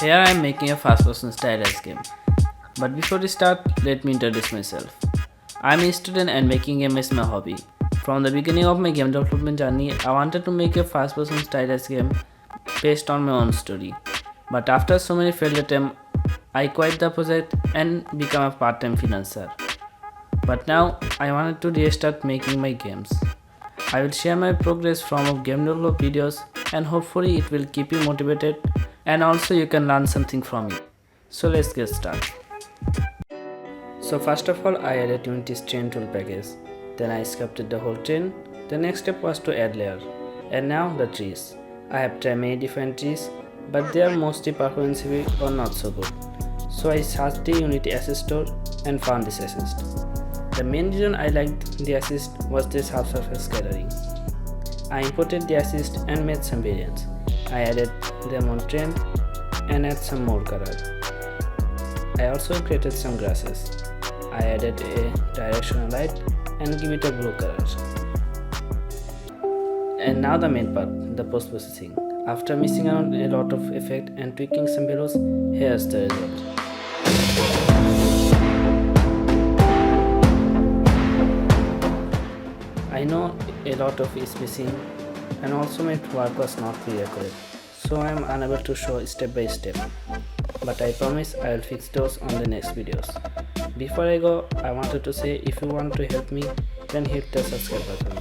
Here I am making a first person stylized game. But before we start, let me introduce myself. I am a student and making game is my hobby. From the beginning of my game development journey, I wanted to make a first person stylized game based on my own story. But after so many failed attempts, I quit the project and become a part-time freelancer. But now I wanted to restart making my games. I will share my progress from game development videos and hopefully it will keep you motivated and also you can learn something from it. So let's get started. So first of all I added Unity's train tool package. Then I sculpted the whole train. The next step was to add layer. And now the trees. I have tried many different trees but they are mostly performance heavy or not so good. So I searched the Unity assist store and found this assist. The main reason I liked the assist was this half surface scattering. I imported the assist and made some variants. I added them on train and add some more color. I also created some grasses. I added a directional light and give it a blue color. And now the main part, the post processing. After messing around a lot of effect and tweaking some values, here's the result. I know a lot of is missing and also my work was not very accurate, so I am unable to show step by step. But I promise I will fix those on the next videos. Before I go, I wanted to say if you want to help me, then hit the subscribe button.